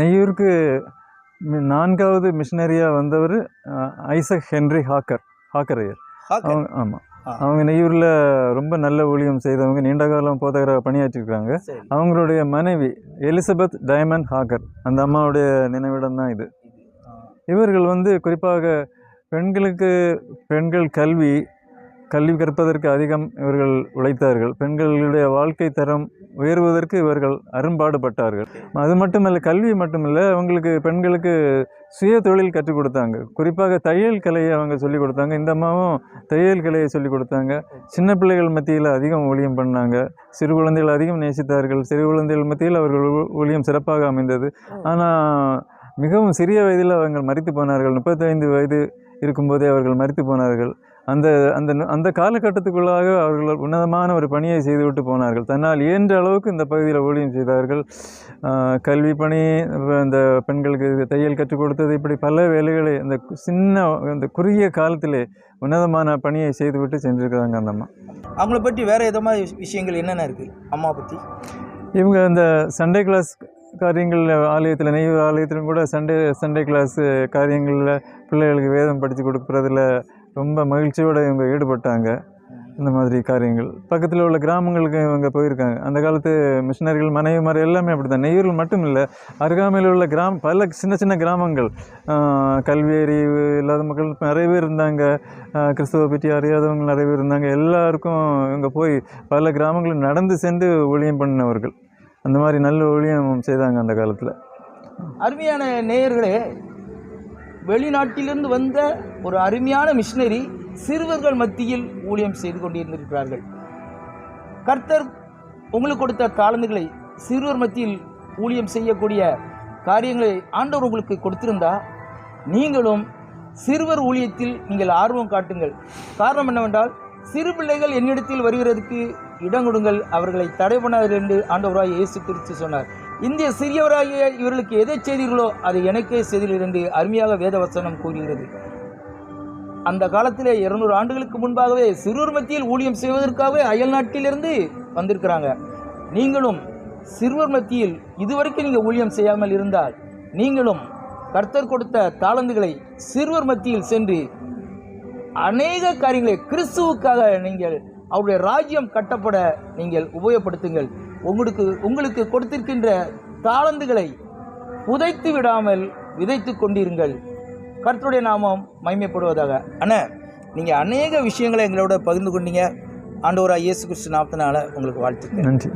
நெய்யூருக்கு 4வது மிஷினரியாக வந்தவர் Isaac Henry ஹாக்கரையர். அவங்க ஆமாம், அவங்க நெய்யூரில் ரொம்ப நல்ல ஊழியம் செய்தவங்க, நீண்ட காலம் போதகராக பணியாற்றிருக்காங்க. அவங்களுடைய மனைவி எலிசபெத் டைமண்ட் ஹாக்கர், அந்த அம்மாவுடைய நினைவிடம் தான் இது. இவர்கள் குறிப்பாக பெண்கள் கல்வி கற்பதற்கு அதிகம் இவர்கள் உழைத்தார்கள். பெண்களுடைய வாழ்க்கை தரம் உயர்வதற்கு இவர்கள் அரும்பாடுபட்டார்கள். அது மட்டுமல்ல, கல்வி மட்டுமில்லை, பெண்களுக்கு சுய தொழில் கற்றுக் கொடுத்தாங்க. குறிப்பாக தையல் கலையை அவங்க சொல்லிக் கொடுத்தாங்க. இந்த அம்மாவும் தையல் கலையை சொல்லிக் கொடுத்தாங்க. சின்ன பிள்ளைகள் மத்தியில் அதிகம் ஊழியம் பண்ணாங்க. சிறு குழந்தைகள் அதிகம் நேசித்தார்கள். சிறு குழந்தைகள் மத்தியில் அவர்கள் ஊழியம் சிறப்பாக அமைந்தது. ஆனால் மிகவும் சிறிய வயதில் அவர்கள் மரித்து போனார்கள். 35 வயது இருக்கும்போதே அவர்கள் மரித்து போனார்கள். அந்த அந்த அந்த காலகட்டத்துக்குள்ளாக அவர்கள் உன்னதமான ஒரு பணியை செய்துவிட்டு போனார்கள். தன்னால் இயன்ற அளவுக்கு இந்த பகுதியில் ஊழியம் செய்தார்கள். கல்வி பணி, இந்த பெண்களுக்கு தையல் கற்றுக் கொடுத்தது, இப்படி பல வேலைகளை இந்த குறுகிய காலத்திலே உன்னதமான பணியை செய்துவிட்டு சென்றிருக்கிறாங்க அந்த அம்மா. அவங்கள பற்றி வேறு எதமாக விஷயங்கள் என்னென்ன இருக்குது அம்மா பற்றி? இவங்க இந்த சண்டே கிளாஸ் காரியங்கள் ஆலயத்தில், நெய்யூர் ஆலயத்திலும் கூட சண்டே கிளாஸ் காரியங்களில் பிள்ளைகளுக்கு வேதம் படித்து கொடுக்குறதுல ரொம்ப மகிழ்ச்சியோடு இவங்க ஈடுபட்டாங்க. இந்த மாதிரி காரியங்கள் பக்கத்தில் உள்ள கிராமங்களுக்கு இவங்க போயிருக்காங்க. அந்த காலத்து மிஷினரிகள் மனைவிமார் எல்லாமே அப்படி தான். நெய்யூரில் மட்டும் இல்லை, அருகாமையில் உள்ள பல சின்ன சின்ன கிராமங்கள், கல்வி அறிவு இல்லாத மக்கள் நிறைய பேர் இருந்தாங்க. கிறிஸ்துவ பற்றி அறியாதவங்க நிறைய பேர் இருந்தாங்க. எல்லாருக்கும் இவங்க போய் பல கிராமங்களும் நடந்து சென்று ஊழியம் பண்ணினவர்கள். அந்த மாதிரி நல்ல ஊழியம் செய்தாங்க அந்த காலத்தில். அருமையான நேயர்களே, வெளிநாட்டிலிருந்து வந்த ஒரு அருமையான மிஷினரி சிறுவர்கள் மத்தியில் ஊழியம் செய்து கொண்டிருந்திருக்கிறார்கள். கர்த்தர் உங்களுக்கு கொடுத்த தாளந்துகளை சிறுவர் மத்தியில் ஊழியம் செய்யக்கூடிய காரியங்களை ஆண்டவர் உங்களுக்கு கொடுத்திருந்தா, நீங்களும் சிறுவர் ஊழியத்தில் நீங்கள் ஆர்வம் காட்டுங்கள். காரணம் என்னவென்றால், சிறு பிள்ளைகள் என்னிடத்தில் வருகிறதுக்கு இடம் கொடுங்கள், அவர்களை தடை பண்ணாதீர்கள் என்று ஆண்டவராகிய இயேசு கிறிஸ்து சொன்னார். இந்திய சிறியவராகிய இவர்களுக்கு எதை செய்தீர்களோ அதை எனக்கே செய்தீர்கள் என்று அருமையாக வேதவசனம் கூறுகிறது. அந்த காலத்திலே 200 ஆண்டுகளுக்கு முன்பாகவே சிறுவர் மத்தியில் ஊழியம் செய்வதற்காகவே அயல் நாட்டிலிருந்து வந்திருக்கிறாங்க. நீங்களும் சிறுவர் மத்தியில் இதுவரைக்கும் நீங்கள் ஊழியம் செய்யாமல் இருந்தால், நீங்களும் கர்த்தர் கொடுத்த தாளந்துகளை சிறுவர் மத்தியில் சென்று அநேக காரியங்களை கிறிஸ்துவுக்காக நீங்கள் அவருடைய ராஜ்யம் கட்டப்பட நீங்கள் உபயோகப்படுத்துங்கள். உங்களுக்கு கொடுத்திருக்கின்ற தாளந்துகளை புதைத்து விடாமல் விதைத்து கொண்டிருங்கள். கர்த்தருடைய நாமம் மகிமைப்படுவதாக. அண்ணா, நீங்கள் அநேக விஷயங்களை எங்களோட பகிர்ந்து கொண்டீங்க. ஆண்டவராகிய இயேசு கிறிஸ்து நாமத்தினால உங்களுக்கு வாழ்த்துக்கள். நன்றி.